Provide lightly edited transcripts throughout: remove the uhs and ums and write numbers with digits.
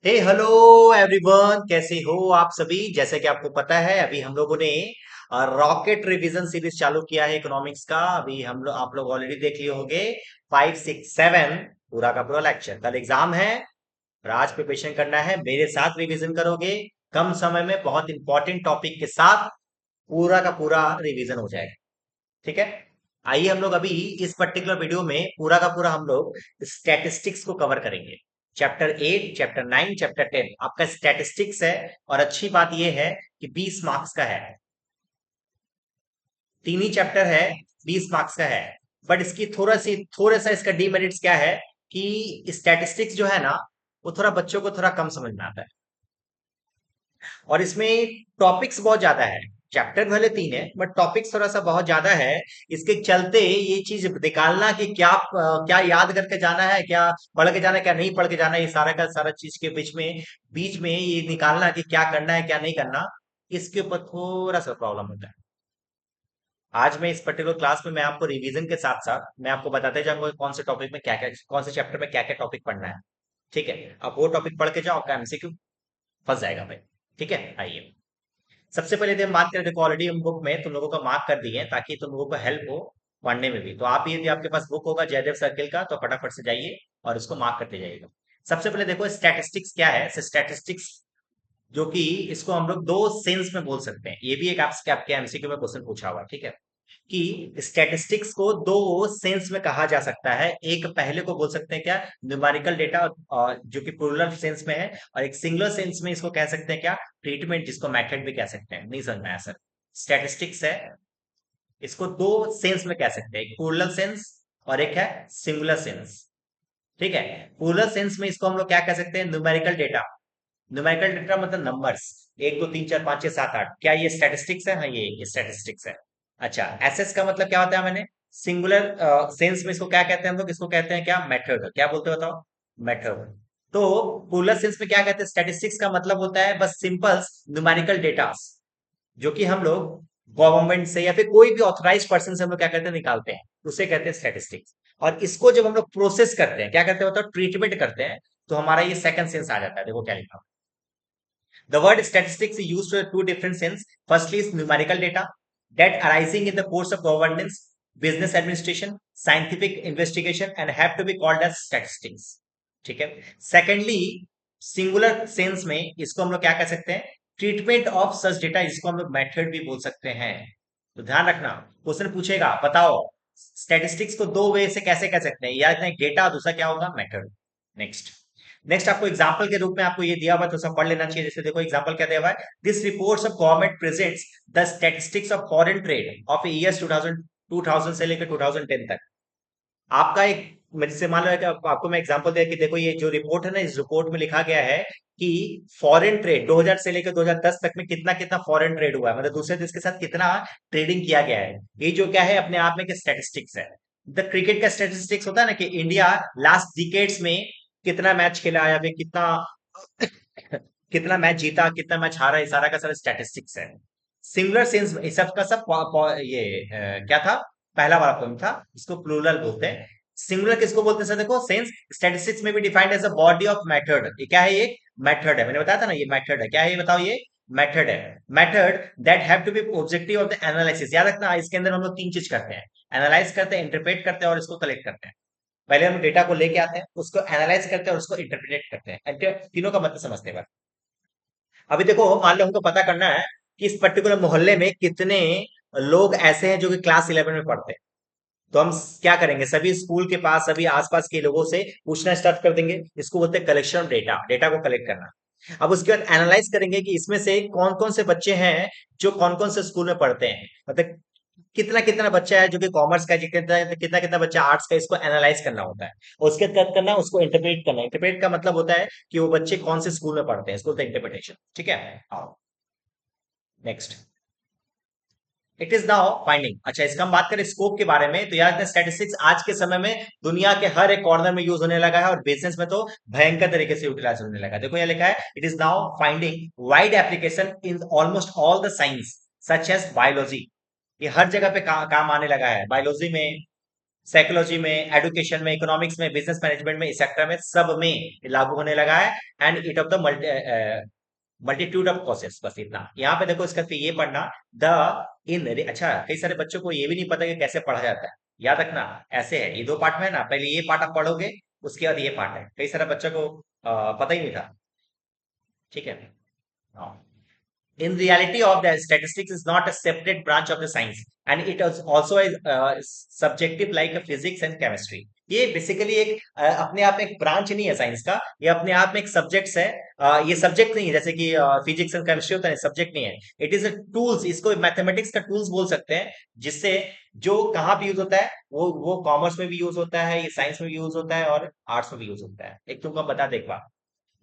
हे hello everyone, कैसे हो आप सभी। जैसे कि आपको पता है, अभी हम लोगों ने रॉकेट रिवीजन सीरीज चालू किया है इकोनॉमिक्स का। अभी हम लोग आप लोग ऑलरेडी देख लिए होंगे 5, 6, 7 पूरा का पूरा लेक्चर। कल एग्जाम है और आज प्रिपरेशन करना है। मेरे साथ रिवीजन करोगे, कम समय में बहुत इंपॉर्टेंट टॉपिक के साथ पूरा का पूरा रिवीजन हो जाएगा। ठीक है, आइए हम लोग अभी इस पर्टिकुलर वीडियो में पूरा का पूरा हम लोग स्टैटिस्टिक्स को कवर करेंगे। चैप्टर 8, चैप्टर 9, चैप्टर 10 आपका स्टैटिस्टिक्स है। और अच्छी बात यह है कि 20 मार्क्स का है। तीन ही चैप्टर है, 20 मार्क्स का है। बट इसकी थोड़ा सा इसका डीमेरिट्स क्या है कि स्टैटिस्टिक्स जो है ना, वो थोड़ा बच्चों को थोड़ा कम समझ में आता है। और इसमें टॉपिक्स बहुत ज्यादा है। चैप्टर भले तीन है बट टॉपिक्स थोड़ा सा बहुत ज्यादा है। इसके चलते ये चीज निकालना कि क्या याद करके जाना है, क्या पढ़ के जाना है, क्या नहीं पढ़ के जाना है, ये सारा का सारा चीज के बीच में ये निकालना कि क्या करना है क्या नहीं करना, इसके ऊपर थोड़ा सा प्रॉब्लम होता है। आज मैं इस पर्टिकुलर क्लास में मैं आपको रिवीजन के साथ साथ मैं आपको बताते जाऊंगा कि कौन से टॉपिक में क्या क्या, कौन से चैप्टर में क्या क्या टॉपिक पढ़ना है। ठीक है, अब वो टॉपिक पढ़ के जाओ, आपका एमसीक्यू फंस जाएगा भाई। ठीक है, आइए सबसे पहले तो हम बात करें। देखो ऑलरेडी हम बुक में तुम लोगों का मार्क कर दिए हैं ताकि तुम लोगों को हेल्प हो पढ़ने में भी। तो आप यदि आपके पास बुक होगा जयदेव सर्किल का तो फटाफट से जाइए और उसको मार्क करते जाइएगा। सबसे पहले देखो स्टैटिस्टिक्स क्या है। स्टैटिस्टिक्स जो कि इसको हम लोग दो सेंस में बोल सकते हैं। ये भी एक आपके एमसीक्यू में क्वेश्चन पूछा हुआ है। ठीक है, कि स्टैटिस्टिक्स को दो सेंस में कहा जा सकता है। एक पहले को बोल सकते हैं क्या, न्यूमेरिकल डेटा, जो कि प्लूरल सेंस में है। और एक सिंगुलर सेंस में इसको कह सकते हैं क्या, ट्रीटमेंट, जिसको मेथड भी कह सकते हैं। नहीं समझ में आया सर? स्टैटिस्टिक्स है, इसको दो सेंस में कह सकते हैं, एक प्लूरल सेंस और एक है सिंगुलर सेंस। ठीक है, प्लूरल सेंस में इसको हम लोग क्या कह सकते हैं, न्यूमेरिकल डेटा। न्यूमेरिकल डेटा मतलब नंबर्स, 1, 2, 3, 4, 5, 6, 7, 8। क्या ये स्टैटिस्टिक्स है? हाँ, ये स्टैटिस्टिक्स है। अच्छा, एसएस का मतलब क्या होता है? मैंने सिंगुलर सेंस में इसको क्या कहते हैं हम लोग? इसको कहते हैं क्या, मेथड। क्या बोलते हो बताओ? मेथड। तो पोलर सेंस में क्या कहते हैं? स्टैटिस्टिक्स का मतलब होता है बस सिंपल न्यूमेरिकल डेटा, जो कि हम लोग गवर्नमेंट से या फिर कोई भी ऑथराइज पर्सन से हम लोग क्या करते हैं, निकालते हैं, उसे कहते हैं स्टैटिस्टिक्स। और इसको जब हम लोग प्रोसेस करते हैं, क्या करते हैं बताओ, ट्रीटमेंट करते हैं, तो हमारा ये सेकंड सेंस आ जाता है। देखो क्या लिखा, the word statistics is used for two different sense. Firstly is numerical data that arising in the course of governance, business administration, scientific investigation and have to be called as statistics. ठीक है। Secondly singular sense में इसको हम लोग क्या कह सकते हैं, ट्रीटमेंट ऑफ सच डेटा, इसको हम लोग मेथड भी बोल सकते हैं। तो ध्यान रखना, क्वेश्चन पूछेगा बताओ स्टैटिस्टिक्स को दो वे से कैसे कह सकते हैं, या इतना डेटा, दूसरा क्या होगा, मेथड। नेक्स्ट, आपको एग्जांपल के रूप में आपको ये दिया हुआ है, तो सब पढ़ लेना चाहिए। जैसे देखो एग्जांपल क्या दिया हुआ है, this reports of government presents the statistics of foreign trade off years 2000 से लेकर 2010 तक। आपका एक, मेरे से मान लो कि आपको मैं एग्जांपल दिया कि देखो ये जो रिपोर्ट है ना, इस रिपोर्ट में लिखा गया है कि फॉरेन ट्रेड 2000 से लेकर 2010 तक में कितना कितना फॉरेन ट्रेड हुआ है, मतलब दूसरे देश के साथ कितना ट्रेडिंग किया गया है। ये जो क्या है, अपने आप में स्टैटिस्टिक्स है। द क्रिकेट का स्टैटिस्टिक्स होता है ना, कि इंडिया लास्ट डिकेड्स में कितना मैच खेला या फिर कितना कितना मैच जीता, कितना मैच हारा, ये सारा का सारा स्टैटिस्टिक्स है। सिमिलर सेंस में सब का सब ये क्या था, पहला वाला पॉइंट था, इसको प्लूरल बोलते हैं। सिंगुलर किसको बोलते हैं सर? देखो सेंस स्टैटिस्टिक्स में भी defined as a body of method. ये क्या है, ये मेथड है। मैंने बताया था ना, ये मेथड है। क्या है ये बताओ? ये मेथड है। Method that have to be objective of the analysis. याद रखना, इसके अंदर हम लोग तीन चीज करते हैं, एनालाइज करते हैं, इंटरप्रेट करते हैं और इसको कलेक्ट करते हैं। पहले हम डेटा को लेके आते हैं, उसको एनालाइज करते हैं और उसको इंटरप्रेट करते हैं। तीनों का मतलब समझते हैं। अभी देखो मान लो हमको पता करना है कि इस पर्टिकुलर मोहल्ले में कितने लोग ऐसे हैं जो कि क्लास 11 में पढ़ते हैं। तो हम क्या करेंगे, सभी स्कूल के पास, सभी आसपास के लोगों से पूछना स्टार्ट कर देंगे। इसको बोलते हैं कलेक्शन ऑफ डेटा, डेटा को कलेक्ट करना। अब उसके बाद एनालाइज करेंगे कि इसमें से कौन कौन से बच्चे हैं जो कौन कौन से स्कूल में पढ़ते हैं, मतलब कितना कितना बच्चा है जो कि कॉमर्स का, कितना कितना कितना बच्चा आर्ट्स का, इसको एनालाइज करना होता है। और उसके बाद करना, उसको इंटरप्रेट करना। इंटरप्रेट का मतलब होता है कि वो बच्चे कौन से स्कूल में पढ़ते हैं, इसको होता है इंटरप्रिटेशन। ठीक है, आओ next, it is now finding. अच्छा, इसका हम बात करें स्कोप के बारे में, तो याद है स्टैटिस्टिक्स आज के समय में दुनिया के हर एक कॉर्नर में यूज होने लगा है और बिजनेस में तो भयंकर तरीके से यूटिलाइज होने लगा है। देखो ये लिखा है, it is now finding wide application in almost all the science such as biology. ये हर जगह पे काम आने लगा है। बायोलॉजी में साइकोलॉजी में, एडुकेशन में, इकोनॉमिक्स में, बिजनेस मैनेजमेंट में, इस सेक्टर में, सब में लागू होने लगा है। And it of the multitude of causes, बस इतना। यहाँ पे देखो, इसका ये पढ़ना, द इन, अच्छा, कई सारे बच्चों को ये भी नहीं पता कि कैसे पढ़ा जाता है। याद रखना, ऐसे है, ये दो पार्ट में है ना, पहले ये पार्ट आप पढ़ोगे, उसके बाद ये पार्ट है। कई सारे बच्चों को पता ही नहीं था। ठीक है। हाँ। In reality of the statistics is not a separate branch of the science, and it is also a subjective like a physics and chemistry. ये बेसिकली एक अपने आप में एक ब्रांच नहीं है साइंस का, ये अपने आप में एक सब्जेक्ट्स है। ये सब्जेक्ट नहीं है, जैसे कि फिजिक्स एंड केमिस्ट्री होता है, सब्जेक्ट नहीं है। इट इज अ टूल्स, इसको मैथमेटिक्स का टूल्स बोल सकते हैं, जिससे जो कहाँ पे यूज होता है, वो कॉमर्स में भी यूज होता है, ये साइंस में भी यूज होता है, और आर्ट्स में भी यूज होता है। एक तुमको बता दे, एक बार,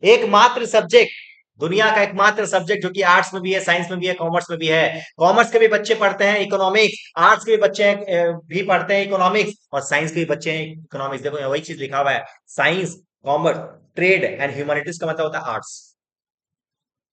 एकमात्र सब्जेक्ट, दुनिया का एकमात्र सब्जेक्ट जो कि आर्ट्स में भी है, साइंस में भी है, कॉमर्स में भी है। कॉमर्स के भी बच्चे पढ़ते हैं इकोनॉमिक्स, आर्ट्स के भी बच्चे भी पढ़ते हैं इकोनॉमिक्स, और साइंस के भी बच्चे हैं इकोनॉमिक्स। देखो यहाँ वही चीज लिखा हुआ है, science, commerce, trade and humanities का मतलब होता है आर्ट्स।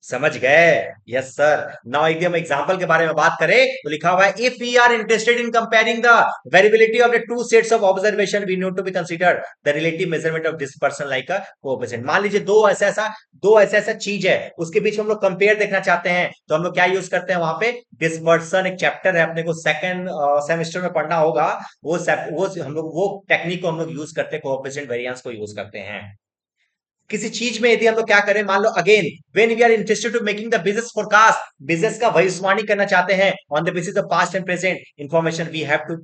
समझ गए? Yes sir. नाउ यदि हम एग्जांपल के बारे में बात करें, तो लिखा हुआ है, if we are interested in comparing the variability of the two sets of observation, we need to be consider the relative measurement of dispersion like a coefficient. मान लीजिए दो ऐसा ऐसा चीज है, उसके बीच में हम लोग कंपेयर देखना चाहते हैं, तो हम लोग क्या यूज करते हैं वहां पे? डिस्पर्सन। एक चैप्टर है, अपने को सेकंड सेमेस्टर में पढ़ना होगा, वो हम लोग वो टेक्निक को हम लोग यूज करते हैं, कोएफिशिएंट वेरिएंस को यूज करते हैं। किसी चीज में यदि हम लोग क्या करें, मान लो again, when we are interested to making the business forecast, business का भविष्यवाणी करना चाहते हैं on the basis of past and present information, we have to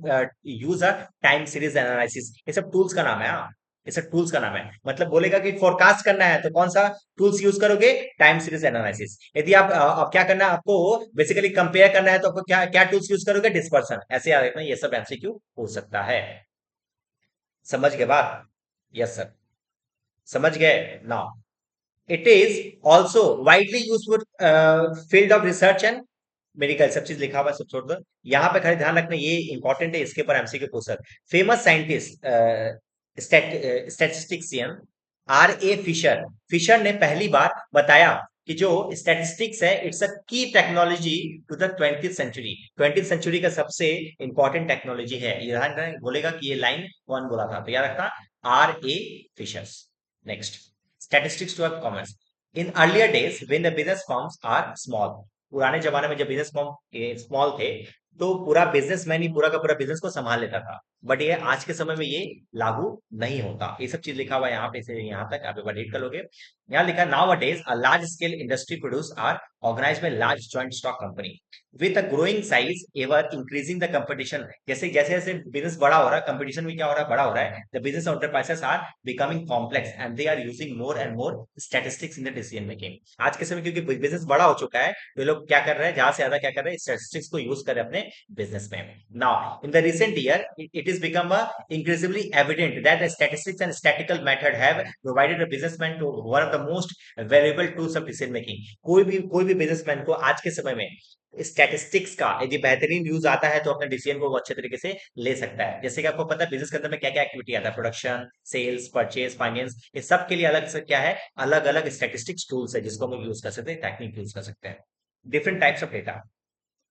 use a time series analysis. ये सब टूल्स का नाम है। हाँ, ये सब टूल्स का नाम है। मतलब बोलेगा कि फोरकास्ट करना है, तो कौन सा टूल्स यूज करोगे? Time series analysis. यदि आप क्या करना है, आपको बेसिकली कंपेयर करना है, तो आपको क्या क्या टूल्स यूज करोगे? डिस्पर्सन। ऐसे याद रखना, ये सब एमसीक्यू हो सकता है। समझ के बाद? Yes sir. समझ गए? Now, it is also widely used for field of research and medical, सब चीज लिखा हुआ है, सब छोड़ दो। यहाँ पे खाली ध्यान रखना, ये इंपॉर्टेंट है, इसके ऊपर MCQ question. Famous scientist, statistician R A Fisher, Fisher ने पहली बार बताया कि जो स्टैटिस्टिक्स है, it's a key technology to the 20th century. 20th century का सबसे इंपॉर्टेंट टेक्नोलॉजी है। ये ध्यान बोलेगा कि ये लाइन कौन बोला था, तो याद रखना, R A Fisher's. Next, statistics to commerce. In earlier days, when the business firms are small, पुराने जमाने में जब बिजनेस फर्म स्मॉल थे, तो पूरा बिजनेसमैन ही पूरा का पूरा बिजनेस को संभाल लेता था। बट ये आज के समय में ये लागू नहीं होता। ये सब चीज लिखा हुआ है यहाँ पे, इसे यहाँ तक आप एक बार रीड कर लोगे। यहाँ लिखा, nowadays a large scale industry produce are organised by large joint stock company with a growing size ever increasing the competition. जैसे जैसे जैसे बिजनेस बड़ा हो रहा है, कंपटीशन भी क्या हो रहा है? बड़ा हो रहा है। The business enterprises are becoming complex and they are using more and more statistics in the decision making. आज के समय क्योंकि बिजनेस बड़ा हो चुका है, तो लोग क्या कर रहे हैं, ज्यादा से ज्यादा क्या कर रहे हैं? स्टैटिस्टिक्स को यूज कर रहे हैं अपने बिजनेस में। Now in the recent year, it is become increasingly evident that the statistics and statistical method have provided a businessman to one of the most valuable tools of decision making। कोई भी businessman को आज के समय में statistics का यदि बेहतरीन यूज आता है, तो अपने डिसीजन को वो अच्छे तरीके से ले सकता है। जैसे कि आपको पता है बिजनेस के अंदर में क्या क्या एक्टिविटी आता है, प्रोडक्शन, सेल्स, परचेज, फाइनेंस, ये सब के लिए अलग से क्या है, अलग अलग स्टैटिस्टिक्स टूल्स है, जिसको हम यूज कर सकते हैं, टेक्निक यूज कर सकते हैं। Different types of data.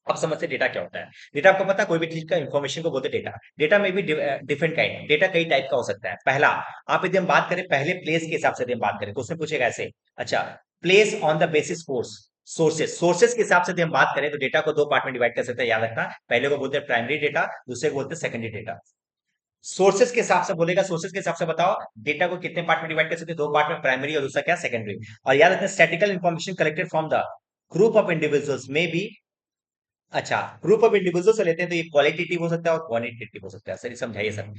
अब समझते डेटा क्या होता है। डेटा आपको पता है, कोई भी चीज का इंफॉर्मेशन को बोलते हैं डेटा। डेटा में भी डिफरेंट काइंड, डेटा कई टाइप का हो सकता है। पहला, आप यदि हम बात करें पहले प्लेस के हिसाब से यदि हम बात करें, तो उसमें पूछेगा ऐसे, अच्छा, place on the basis force, sources के हिसाब से यदि हम बात करें, तो डेटा को दो पार्ट में डिवाइड कर सकते हैं। याद रखना, पहले को बोलते हैं प्राइमरी डेटा, दूसरे को बोलते हैं सेकेंडरी डेटा। सोर्सेस के हिसाब से बोलेगा, सोर्सेस के हिसाब से बताओ डेटा को कितने पार्ट में डिवाइड कर सकते हैं? दो पार्ट में, प्राइमरी और दूसरा क्या? सेकेंडरी। और याद रखना, statistical information collected from the group of individuals में भी, अच्छा, ग्रुप ऑफ इंडिविजुअल से लेते हैं, तो ये क्वालिटेटिव हो सकता है और क्वांटिटेटिव हो सकता है। सर समझाइए सर,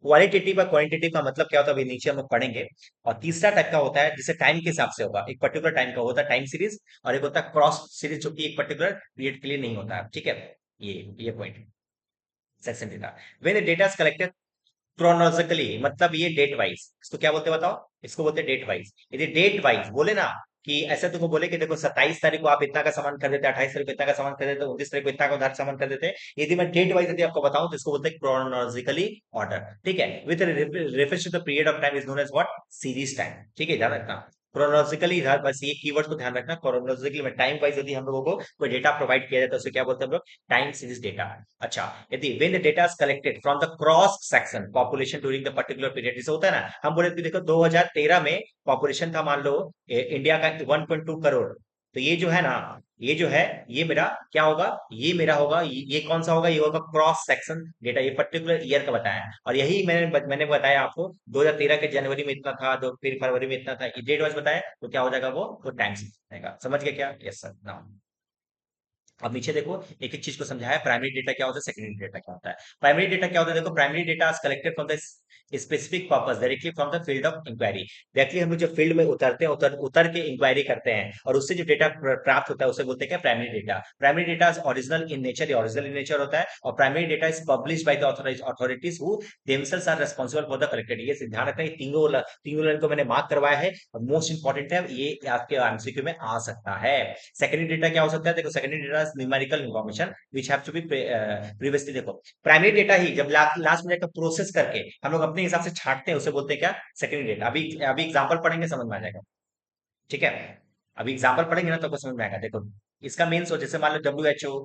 क्वालिटेटिव और क्वांटिटेटिव का मतलब क्या होता है, अभी नीचे हम लोग पढ़ेंगे। और तीसरा टाइप का होता है जिसे टाइम के हिसाब से होगा, एक पर्टिकुलर टाइम का होता है टाइम सीरीज, और एक होता है क्रॉस सीरीज, जो कि एक पर्टिकुलर पीरियड के लिए नहीं होता है। ठीक है, ये point section data, when data is collected chronologically, मतलब ये डेट वाइज, इसको क्या बोलते हैं बताओ? इसको बोलते हैं डेट वाइज। यदि डेट वाइज बोले ना, कि ऐसा तुमको बोले कि देखो 27 तारीख को आप इतना का सामान कर देते, 28 तारीख को इतना का सामान कर देते, 29 तारीख को इतना का उधार सामान कर देते, यदि मैं डेट वाइज यदि आपको बताऊं, तो इसको बोलते हैं क्रोनोलॉजिकली ऑर्डर। ठीक है, with reference to the period of time is known as what? Series time. ठीक है, ध्यान रखना। क्रोनोलॉजिकली, बस ये कीवर्ड को ध्यान रखना, क्रोनोलॉजिकली में टाइम वाइज यदि हम लोगों को कोई डेटा प्रोवाइड किया जाता है उसे क्या बोलते हैं हम लोग, टाइम सीरीज डेटा। अच्छा, यदि when the data is collected from the cross section population during the particular period, जैसे होता है ना, हम बोले कि देखो 2013 में पॉपुलेशन था मान लो इंडिया का 1.2 करोड़, तो ये जो है ना, ये जो है, ये मेरा क्या होगा, ये मेरा होगा, ये कौन सा होगा, ये होगा क्रॉस सेक्शन डेटा, ये पर्टिकुलर ईयर का बताया है। और यही मैंने बताया आपको 2013 के जनवरी में इतना था, तो फिर फरवरी में इतना था, ये डेट वाइज बताया, तो क्या हो जाएगा वो टाइम सीरीज, समझ गए क्या? यस सर, नाउ अब नीचे देखो, एक एक चीज को समझाया, प्राइमरी डेटा क्या होता है, सेकेंडरी डेटा क्या होता है। प्राइमरी डेटा क्या होता है, देखो, primary data is collected from the specific purpose directly from the field of inquiry. Directly हम लोग जो फील्ड में उतरते हैं, उतर के इंक्वायरी करते हैं, और उससे जो डेटा प्राप्त होता है उसे बोलते हैं क्या, primary data. Primary data is original in nature, या ओरिजिनल इन नेचर होता है, और primary data is publish by the authorise authorities who themselves are responsible for the collected. ये ध्यान रखना, ये तीनों लाइन को मैंने मार्क करवाया है, और मोस्ट इंपॉर्टेंट है, ये आपके एमसीक्यू में आ सकता है। सेकेंडरी डेटा क्या हो सकता है, देखो, secondary data is numerical information which have to be previously, देखो, प्राइमरी डेटा ही जब लास्ट में जाकर प्रोसेस करके हम लोग अपने हिसाब से छांटते हैं, उसे बोलते हैं क्या, सेकेंडरी डेटा। अभी अभी एग्जांपल पढ़ेंगे, समझ में आ जाएगा, ठीक है? अभी एग्जांपल पढ़ेंगे ना तो आपको समझ में आएगा। देखो, इसका मेन सोच, जैसे मान लो WHO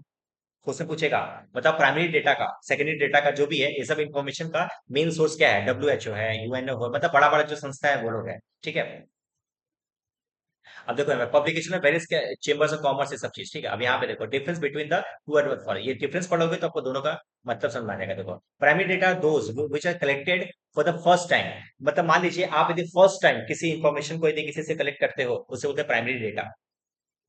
क्वेश्चन पूछेगा, बताओ प्राइमरी डेटा का, सेकेंडरी डेटा का जो भी है, ये सब इंफॉर्मेशन का मेन सोर्स क्या है, WHO है, UNO है, मतलब बड़ा बड़ा जो संस्था है वो लोग है, ठीक है? अब देखो, पब्लिकेशन में वेरियस चेंबर्स ऑफ कॉमर्स, ये सब चीज, ठीक है? अब यहाँ पे देखो, difference between the two Edward for, ये डिफरेंस पढ़ोगे तो आपको दोनों का मतलब समझ में आ जाएगा। देखो, primary data those which are collected for the first time, मतलब मान लीजिए आप यदि फर्स्ट टाइम किसी इंफॉर्मेशन को यदि किसी से कलेक्ट करते हो, उसे बोलते हैं प्राइमरी डेटा,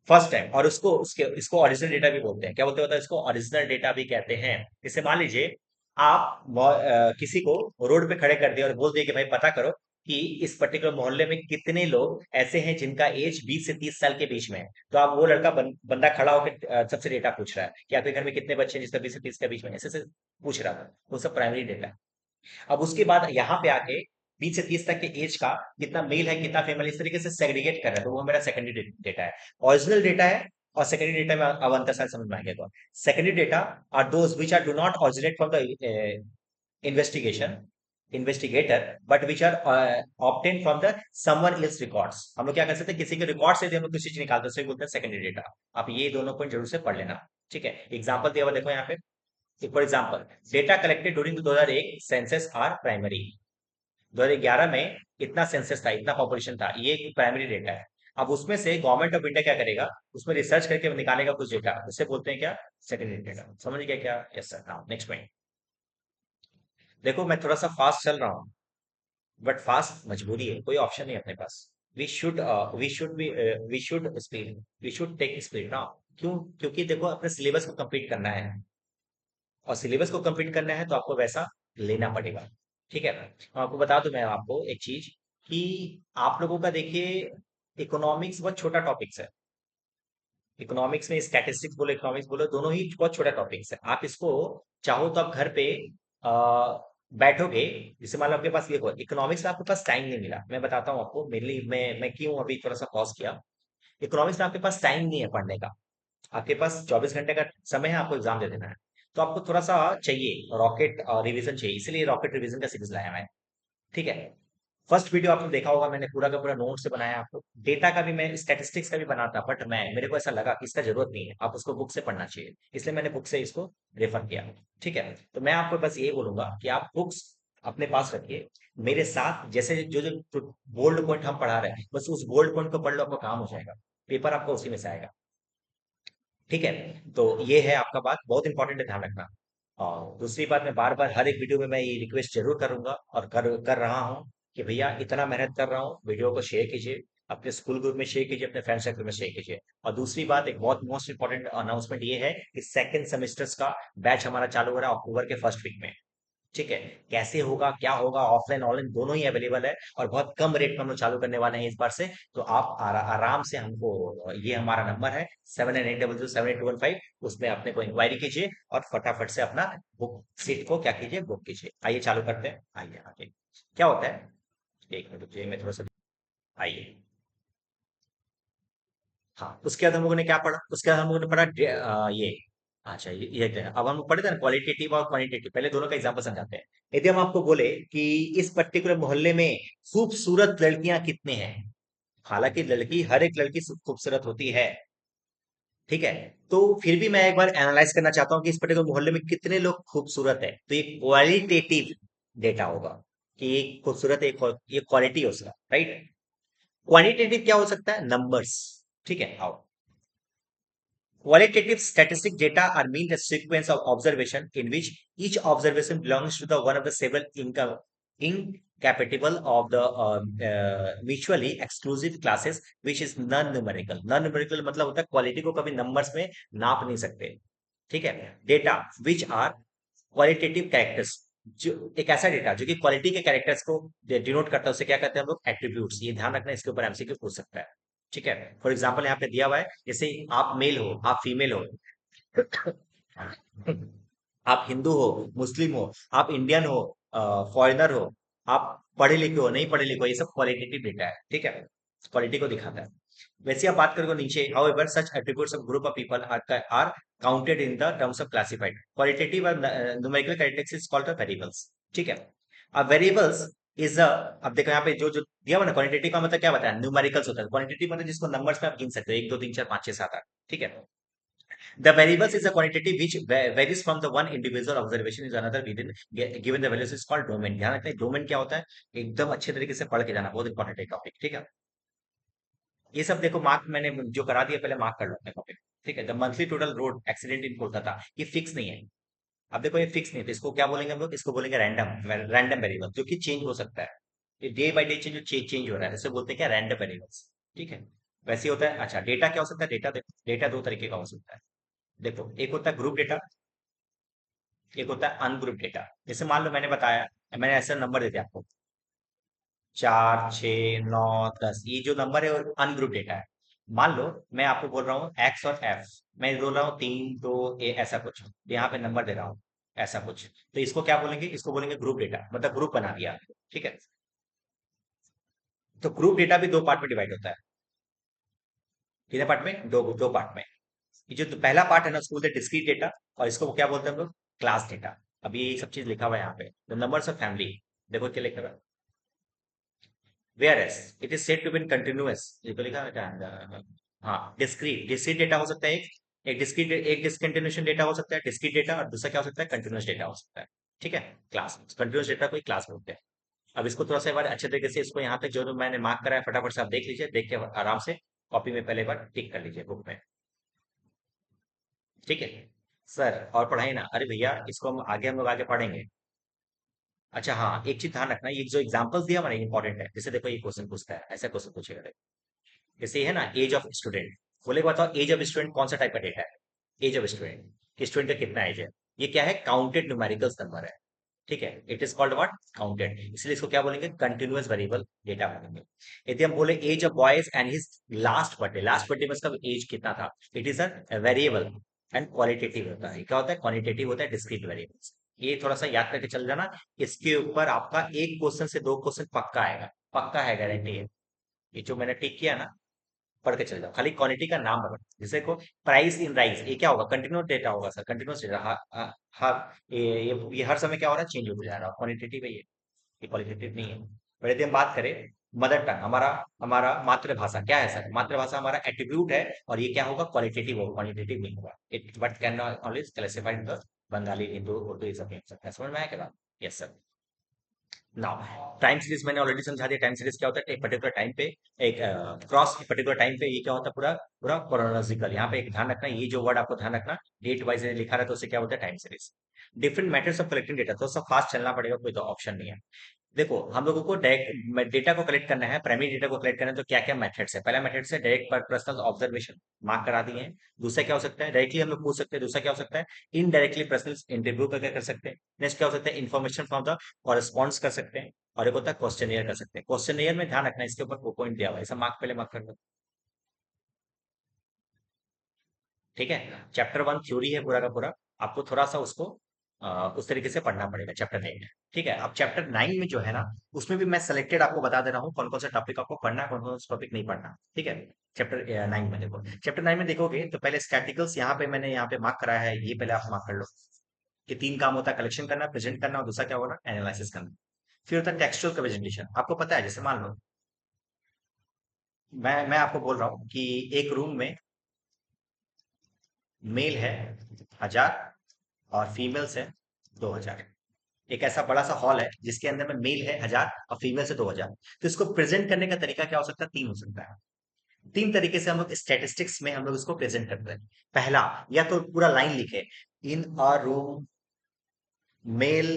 फर्स्ट टाइम। और उसको उसके इसको ओरिजिनल डेटा भी बोलते हैं, क्या बोलते हैं, इसको ओरिजिनल डेटा भी कहते हैं। जैसे मान लीजिए आप किसी को रोड पे खड़े कर दिया और बोल दिए कि भाई पता करो कि इस पर्टिकुलर मोहल्ले में कितने लोग ऐसे हैं जिनका एज 20 से 30 साल के बीच में है, तो आप वो लड़का बंदा खड़ा होकर सबसे डेटा पूछ रहा है कि आपके घर में कितने बच्चे हैं जिसका 20 से 30 के बीच में, ऐसे से पूछ रहा था, वो सब प्राइमरी डेटा है। अब उसके बाद यहाँ पे आके 20 से 30 तक के एज का कितना मेल है कितना फीमेल, इस तरीके से सेग्रीगेट कर रहा है, तो वो मेरा सेकेंडरी डेटा है। ओरिजिनल डेटा है, और सेकेंडरी डेटा में अब अंतर शायद समझ में आ गया। तो secondary data are those which are do not originate from the investigation investigator, but which are obtain from the someone else records. हम लोग क्या कर सकते हैं, किसी के रिकॉर्ड से यदि हम लोग किसी चीज निकालते हैं उसे बोलते हैं सेकेंडरी डेटा। आप ये दोनों पॉइंट जरूर से पढ़ लेना, ठीक है? एग्जाम्पल दिया हुआ देखो यहाँ पे, for example, data collected during 2001 census are primary. 2011 में इतना सेंसस था, इतना पॉपुलेशन था, ये एक प्राइमरी डेटा है। अब उसमें से गवर्नमेंट ऑफ इंडिया क्या करेगा, उसमें रिसर्च करके निकालेगा कुछ डेटा, उसे बोलते हैं क्या, सेकेंडरी डेटा। समझ गया क्या? Yes sir. Now next point, देखो मैं थोड़ा सा फास्ट चल रहा हूँ, बट फास्ट मजबूरी है, कोई ऑप्शन नहीं है अपने पास। We should we should be we should speed we should take speed now. क्यों? क्योंकि देखो, अपने सिलेबस को कंप्लीट करना है, और सिलेबस को कंप्लीट करना है तो आपको वैसा लेना पड़ेगा, ठीक है? आपको बता दूं मैं आपको एक चीज, कि आप लोगों का देखिए, इकोनॉमिक्स बहुत छोटा टॉपिक्स है। इकोनॉमिक्स में स्टैटिस्टिक्स बोलो, इकोनॉमिक्स बोलो, दोनों ही बहुत छोटा टॉपिक्स है। आप इसको चाहो तो आप घर पे आ, बैठोगे, जैसे मान लो आपके पास ये हो, इकोनॉमिक्स में आपके पास टाइम नहीं मिला, मैं बताता हूँ आपको मेरे लिए, मैं क्यों अभी थोड़ा सा पॉज किया। इकोनॉमिक्स में आपके पास टाइम नहीं है पढ़ने का, आपके पास 24 घंटे का समय है, आपको एग्जाम दे देना है, तो आपको थोड़ा सा चाहिए रॉकेट रिवीजन चाहिए, इसलिए रॉकेट रिवीजन का सीरीज लाया मैं, ठीक है? फर्स्ट वीडियो आपने देखा होगा, मैंने पूरा का पूरा नोट से बनाया आपको, डेटा का भी, मैं स्टैटिस्टिक्स का भी बनाता, बट मेरे को ऐसा लगा कि इसका जरूरत नहीं है, आप उसको बुक से पढ़ना चाहिए, इसलिए मैंने बुक से इसको रेफर किया, ठीक है? तो मैं आपको बस ये बोलूंगा कि आप बुक्स अपने पास रखिए, मेरे साथ जैसे जो जो बोल्ड पॉइंट हम पढ़ा रहे हैं, बस उस बोल्ड पॉइंट को पढ़ लो, आपका काम हो जाएगा, पेपर आपका उसी में से आएगा, ठीक है? तो ये है आपका बात, बहुत इंपॉर्टेंट है, ध्यान रखना। और दूसरी बात, मैं बार बार हर एक वीडियो में मैं ये रिक्वेस्ट जरूर करूंगा, और कर रहा हूँ, कि भैया इतना मेहनत कर रहा हूँ, वीडियो को शेयर कीजिए, अपने स्कूल ग्रुप में शेयर कीजिए, अपने फ्रेंड सर्कल में शेयर कीजिए। और दूसरी बात, एक बहुत मोस्ट इंपॉर्टेंट अनाउंसमेंट ये है कि सेकंड सेमेस्टर्स का बैच हमारा चालू हो रहा है अक्टूबर के फर्स्ट वीक में, ठीक है? कैसे होगा, क्या होगा, ऑफलाइन ऑनलाइन दोनों ही अवेलेबल है, और बहुत कम रेट में हम लोग चालू करने वाले हैं इस बार से। तो आप आराम से हमको, ये हमारा नंबर है 78807821 उसमें अपने को इंक्वायरी कीजिए, और फटाफट से अपना बुक सीट को क्या कीजिए, बुक कीजिए। आइए चालू करते हैं, आइए आगे क्या होता है, एक मिनट रुकिए, मैं थोड़ा सा, आइए। हाँ, उसके बाद हम लोगों ने क्या पढ़ा, उसके बाद हम लोगों ने पढ़ा ये, अच्छा, ये क्या है? अब हम पढ़े थे ना क्वालिटेटिव और क्वांटिटेटिव, पहले दोनों का एग्जांपल समझाते हैं। यदि हम आपको बोले कि इस पर्टिकुलर मोहल्ले में खूबसूरत लड़कियां कितने हैं, हालांकि लड़की, हर एक लड़की खूबसूरत होती है, ठीक है। तो फिर भी मैं एक बार एनालाइज करना चाहता हूँ कि इस पर्टिकुलर मोहल्ले में कितने लोग खूबसूरत है, तो ये क्वालिटेटिव डेटा होगा कि ये खूबसूरत है, ये क्वालिटी है उसका, राइट। क्वांटिटेटिव क्या हो सकता है? नंबर्स, ठीक है, आओ। Qualitative statistic data are mean the sequence of observation in which each observation belongs to the one of the several incompatible of the mutually exclusive classes which is non-numerical. Non-numerical मतलब होता है quality को कभी numbers में नाप नहीं सकते, ठीक है। Data which are qualitative characters, जो एक ऐसा डेटा जो कि क्वालिटी के कैरेक्टर्स को डिनोट करता है, उसे क्या कहते हैं हम लोग? एट्रीब्यूट्स। ये ध्यान रखना, इसके ऊपर एमसीक्यू पूछ सकता है, ठीक है। फॉर एग्जाम्पल यहाँ पे दिया हुआ है, जैसे आप मेल हो, आप फीमेल हो, आप हिंदू हो, मुस्लिम हो, आप इंडियन हो, फॉरेनर हो, आप पढ़े लिखे हो, नहीं पढ़े लिखे हो, ये सब क्वालिटेटिव डेटा है, ठीक है, क्वालिटी को दिखाता है। वैसे आप बात करोगे नीचे, however such attributes of group of people are counted in the terms of classified qualitative और numerical characteristics is called variables, ठीक है। अब वेरिएबल्स इज अ, अब देखो यहाँ पे जो जो दिया हुआ ना, क्वालिटेटिव का मतलब क्या बताया? न्यूमेरिकल्स होता है। क्वालिटेटिव मतलब जिसको नंबर्स में आप गिन सकते हो, 1 2 3 4 5 6 7 8, ठीक है। The variables is a quantity which varies from the one individual observation is another within given the values is called domain। ध्यान रखना, डोमेन क्या होता है? एकदम अच्छे तरीके से पढ़ के जाना, बहुत इंपॉर्टेंट है टॉपिक, ठीक है। ये सब देखो मार्क मैंने जो करा दिया, पहले मार्क कर लो अपने टॉपिक, ठीक है। The monthly total road accident in Kolkata, ये फिक्स नहीं है। अब देखो ये फिक्स नहीं है, तो इसको क्या बोलेंगे हम लोग? इसको बोलेंगे रैंडम, रैंडम वेरिएबल, जो कि चेंज हो सकता है। ये डे बाय डे चेंज हो रहा है, इसे बोलते हैं क्या? रैंडम वेरिएबल्स, ठीक है। वैसे ही होता है। अच्छा, डेटा क्या हो सकता है? डेटा देखो, डेटा दो तरीके का हो सकता है। देखो, एक होता है ग्रुप डेटा, एक होता है अनग्रुप डेटा। जैसे मान लो मैंने बताया, मैंने ऐसा नंबर दे दिया आपको, 4 6 9 10, ये जो नंबर है वो अनग्रुप डेटा है। मान लो मैं आपको बोल रहा हूँ एक्स और एफ, मैं बोल रहा हूँ 3 2 ऐसा कुछ, तो यहाँ पे नंबर दे रहा हूँ ऐसा कुछ, तो इसको क्या बोलेंगे? इसको बोलेंगे ग्रुप डेटा, मतलब ग्रुप बना दिया, ठीक है। तो ग्रुप डेटा भी दो पार्ट में डिवाइड होता है। कितने पार्ट में? दो दो पार्ट में। ये जो पहला पार्ट है ना, उसको बोलते हैं डिस्क्रीट डेटा, और इसको क्या बोलते हैं हम लोग? Class data. अब ये सब चीज लिखा हुआ है यहाँ पे, द नंबर्स ऑफ फैमिली, देखो क्या लिखा हुआ है, whereas it is said to be continuous, ये तो लिखा है। हाँ, डिस्क्रीट, डिस्क्रीट डेटा हो सकता है एक डिस्क्रीट, एक डिसकंटिन्यूएशन डेटा हो सकता है डिस्क्रीट डेटा, और दूसरा क्या हो सकता है? कंटिन्यूअस डेटा हो सकता है, ठीक है। क्लास कंटिन्यूअस डेटा को क्लास बोलते हैं। अब इसको थोड़ा सा एक बार अच्छे तरीके से, इसको यहाँ पे जो जो मैंने मार्क करा है फटाफट से आप देख लीजिए, देख के आराम से कॉपी में पहले बार टिक कर लीजिए बुक में, ठीक है। सर और पढ़ाई ना, अरे भैया इसको हम लोग आगे पढ़ेंगे। अच्छा हाँ, एक चीज ध्यान रखना, ये जो एग्जांपल्स दिया मैंने इंपॉर्टेंट है। जैसे देखो ये क्वेश्चन पूछता है, ऐसा क्वेश्चन पूछेगा, जैसे ये है ना, एज ऑफ स्टूडेंट, बोले बताओ एज ऑफ स्टूडेंट कौन सा टाइप का डेटा है? एज ऑफ स्टूडेंट, कि स्टूडेंट का कितना एज है, ये क्या है? काउंटेड न्यूमेरिकल्स नंबर है, ठीक है। It is called what? Counted, इसलिए इसको क्या बोलेंगे? कंटिन्यूअस वेरिएबल डेटा बोलेंगे। यदि हम बोले age of boys and his last birthday में इसका एज कितना था, it is a variable and qualitative होता है। क्या होता है? क्वालिटेटिव होता है, डिस्क्रीट वेरिएबल्स। ये थोड़ा सा याद करके चल जाना, इसके ऊपर आपका एक क्वेश्चन से दो क्वेश्चन पक्का आएगा, पक्का है, गारंटी है। ये जो मैंने टिक किया ना, पढ़ के चले जाओ, खाली क्वांटिटी का नाम रखो। जैसे को प्राइस इन राइस, ये क्या होगा? कंटिन्यूस डेटा होगा सर, कंटिन्यूस डेटा। हर ये हर समय क्या हो रहा है? चेंज होता जा रहा है, क्वालिटेटिव है ये क्वालिटेटिव नहीं है। पर यदि हम बात करें मदर टंग, हमारा हमारा मातृभाषा क्या है सर? मातृभाषा हमारा एट्रीब्यूट है, और ये क्या होगा? क्वालिटेटिव होगा, क्वालिटेटिव नहीं होगा। It but can always classified in the Bengali, Hindu, Urdu, ये सब नहीं हो सकता है। समझ में आया क्या बात? Yes sir. Now time series मैंने ऑलरेडी समझा दिया। टाइम सीरीज क्या होता है? एक पर्टिकुलर टाइम पे, एक क्रॉस पर्टिकुलर टाइम पे, ये क्या होता है? पूरा पूरा क्रोनोलॉजिकल। यहाँ पे एक ध्यान रखना, ये जो वर्ड आपको ध्यान रखना, डेट वाइज लिखा रहता है, उसे क्या होता है? Time series. Different methods of collecting data, तो सब फास्ट चलना पड़ेगा, कोई तो ऑप्शन नहीं है। देखो हम लोगों को डायरेक्ट डेटा को कलेक्ट करना है, प्राइमरी डेटा को कलेक्ट करना है, तो क्या क्या मेथड्स है? पहला मेथड है डायरेक्ट पर्सनल ऑब्जर्वेशन, मार्क करा दिए हैं। दूसरा क्या हो सकता है? डायरेक्टली हम लोग पूछ सकते हैं। दूसरा क्या हो सकता है? इनडायरेक्टली पर्सनल इंटरव्यू करके कर सकते हैं। नेक्स्ट क्या हो सकता है? इन्फॉर्मेशन फ्रॉम द कॉरेस्पॉन्ड्स कर सकते हैं। और एक होता है क्वेश्चनियर कर सकते हैं। क्वेश्चनियर में ध्यान रखना, इसके ऊपर वो पॉइंट दिया हुआ है, ऐसा मार्क पहले मार्क कर लो, ठीक है। चैप्टर 1 थ्योरी है पूरा का पूरा, आपको थोड़ा सा उसको उस तरीके से पढ़ना पड़ेगा चैप्टर 9 में, ठीक है। अब चैप्टर 9 में जो है ना, उसमें भी मैं सेलेक्टेड आपको बता दे रहा हूँ कौन कौन सा टॉपिक आपको पढ़ना है, कौन कौन सा टॉपिक नहीं पढ़ना, ठीक है। चैप्टर 9 में देखो, चैप्टर 9 में देखोगे तो पहले स्टैटिकल्स, यहाँ पे मैंने यहाँ पे मार्क कराया है, ये पहले आप मार्क कर लो कि 3 काम होता है: कलेक्शन करना, प्रेजेंट करना, और दूसरा क्या होगा? एनालिसिस करना। फिर होता है टेक्सचुअल का प्रेजेंटेशन, आपको पता है, जैसे मान लो मैं आपको बोल रहा हूँ कि एक रूम में मेल है 1000 और फीमेल्स है 2000। एक ऐसा बड़ा सा हॉल है जिसके अंदर में मेल है 1000 और फीमेल से 2000। तो इसको प्रेजेंट करने का तरीका क्या हो सकता है? तीन हो सकता है। तीन तरीके से हम लोग स्टैटिस्टिक्स में हम लोग इसको प्रेजेंट करते हैं। पहला, या तो पूरा लाइन लिखे, इन अ रूम मेल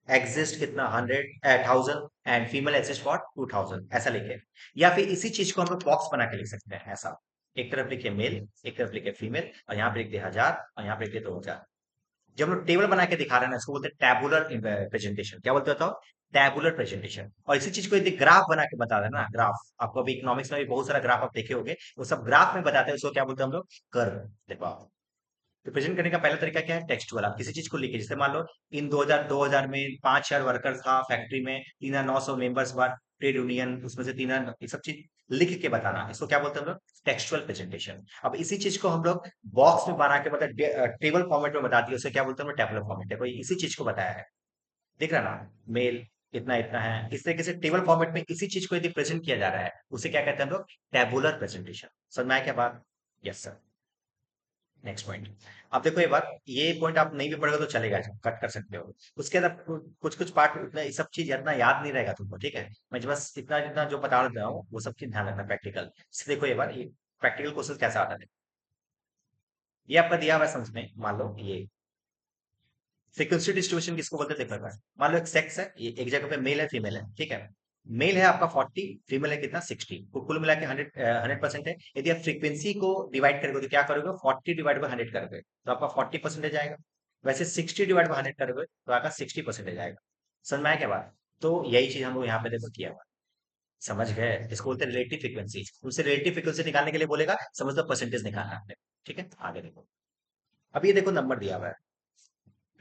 एग्जिस्ट कितना 1000 एंड फीमेल एग्जिस्ट फॉर 2000, ऐसा लिखे। या फिर इसी चीज को हम लोग बॉक्स बना के लिख सकते हैं ऐसा, एक तरफ लिखे मेल, एक तरफ लिखे फीमेल, और यहाँ पे लिख दिया 1000 और यहाँ पे लिख दिया 2000। जब हम लोग टेबल बना के दिखा रहे हैं ना, इसको बोलते हैं टैबुलर प्रेजेंटेशन। क्या बोलते हो? Tabular presentation. और इसी चीज को यदि ग्राफ बना के बता देना, ग्राफ आपको अभी इकोनॉमिक्स में भी बहुत सारा ग्राफ आप देखे होंगे, वो सब ग्राफ में बताते हैं, उसको क्या बोलते हैं हम लोग? कर्व। देखो आप, रिप्रेजेंट करने का पहला तरीका क्या है? टेक्सचुअल। आप किसी चीज को लिखिए, जैसे मान लो इन 2000 में 5000 वर्कर था फैक्ट्री में, 3900 मेंबर्स वर ट्रेड यूनियन, उसमें से 3 ये सब चीज लिख के बताना, इसको क्या बोलते हैं हम लोग? Textual presentation. अब इसी चीज को हम लोग बॉक्स में बना के मतलब टेबल फॉर्मेट में बता दिए, उसे क्या बोलते हैं हम लोग? Tabular format. देखो इसी चीज को बताया है, दिख रहा है ना? मेल इतना इतना है, इस तरीके से टेबल फॉर्मेट में इसी चीज को यदि प्रेजेंट किया जा रहा है, उसे क्या कहते हैं हम लोग? Tabular presentation. समझ में आया क्या बात? Yes sir. Next point. अब देखो, ये बात, ये पॉइंट आप नहीं भी पढ़ोगे तो चलेगा, कट कर सकते हो। उसके अंदर कुछ कुछ पार्ट, इतना ये सब चीज इतना याद नहीं रहेगा तुमको, ठीक है? मैं बस इतना जितना जो बता रहा हूँ वो सब चीज ध्यान रखना प्रैक्टिकल से। देखो ये बात, ये प्रैक्टिकल क्वेश्चन कैसा आता है। ये आपका दिया हुआ है समझ में, मान लो ये फ्रीक्वेंसी डिस्ट्रीब्यूशन किसको बोलते हैं? देखो एक बार, मान लो एक सेक्स है, ये एक जगह पे मेल है फीमेल है, ठीक है? मेल है आपका 40, फीमेल है कितना? 60। कुल मिला के 100% है। यदि आप फ्रीक्वेंसी को डिवाइड करोगे तो क्या करोगे? 40/100 करोगे तो आपका 40% आएगा। वैसे 60/100 करोगे तो आपका 60% आएगा। समझ में आया क्या बात? तो यही चीज हम लोग यहाँ पे देखो किया हुआ है। समझ गए? इसको बोलते हैं रिलेटिव फ्रीक्वेंसी। तुमसे रिलेटिव फ्रीक्वेंसी निकालने के लिए बोलेगा, समझ लो परसेंटेज निकालना है आपने। ठीक है, आगे देखो। अब ये देखो नंबर दिया हुआ है,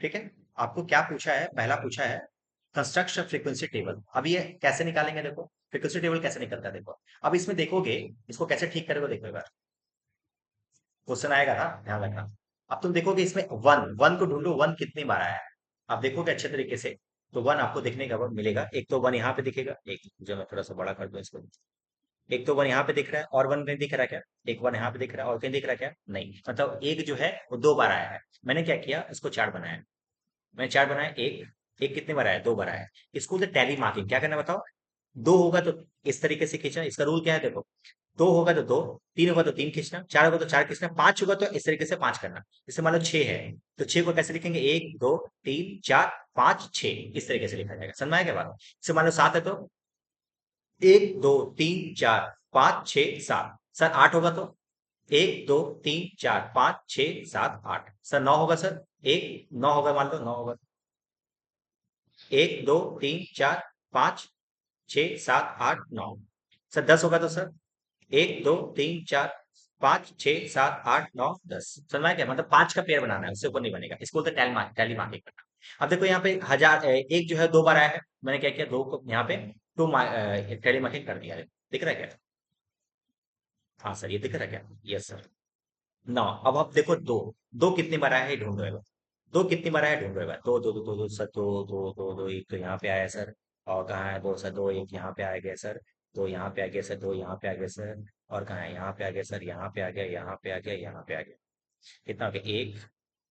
ठीक है? आपको क्या पूछा है? पहला पूछा है कंस्ट्रक्ट फ्रीक्वेंसी टेबल। अब ये कैसे निकालेंगे? देखो फ्रीक्वेंसी टेबल कैसे निकलता है, देखो। अब इसमें देखोगे, इसको कैसे ठीक करोगे, देखो एक बार क्वेश्चन आएगा ना, ध्यान रखना। अब तुम देखोगे इसमें वन, वन को ढूंढो, वन कितनी बार आया है। आप देखोगे अच्छे तरीके से, तो वन आपको देखने का वक्त मिलेगा। एक तो वन यहाँ पे दिखेगा, एक जो मैं थोड़ा सा बड़ा कर दूं इसको। एक तो वन यहाँ पे दिख रहा है, और वन कहीं दिख रहा है क्या? एक वन यहाँ पे दिख रहा है और कहीं दिख रहा है क्या? नहीं, मतलब एक जो है वो 2 बार आया है। मैंने क्या किया, इसको 4 बनाया। मैंने 4 बनाया, एक एक कितने बार आया? 2 बार आया। इसको टैली मार्किंग क्या करना बताओ? दो होगा तो इस तरीके से खींचना, इसका रूल क्या है देखो। दो होगा तो दो, तीन होगा तो तीन खींचना, चार होगा तो चार खींचना, पांच होगा तो इस तरीके से पांच करना। जैसे मान लो छह है, तो छह को कैसे लिखेंगे? एक दो तीन चार पांच छह, इस तरीके से लिखा जाएगा। समझ में आया क्या बात? जैसे मान लो सात है, तो एक दो तीन चार पांच छह सात। सर आठ होगा तो एक दो तीन चार पांच छह सात आठ। सर नौ होगा, सर एक नौ होगा, मान लो नौ होगा, एक दो तीन चार पांच छह सात आठ नौ। सर 10 होगा तो सर एक दो तीन चार पांच छह सात आठ नौ 10। समझ क्या मतलब? पांच का पेयर बनाना है, उससे ऊपर नहीं बनेगा। इसको बोलते हैं टैली मार्किंग करना। अब देखो यहाँ पे हजार, एक जो है 2 बार आया है, मैंने क्या किया, दो को यहाँ पे टू टैली मार्किंग कर दिया है। दिख रहा है क्या? हाँ सर, ये दिख रहा है क्या? Yes sir. नौ। अब आप देखो दो, दो कितनी बार आया है ढूंढो एक बार। दो कितनी बार आया है ढूंढो एक बार। दो दो दो दो दो सर, दो दो दो दो, एक तो यहाँ पे आया है सर। और कहाँ है? दो सर, दो एक यहाँ पे आ गया सर। दो यहाँ पे आ गया सर, दो यहाँ पे आ गया सर। और कहाँ है? यहाँ पे आ गया सर, यहाँ पे आ गया, यहाँ पे आ गया, यहाँ पे आ गया। कितना हो गया? एक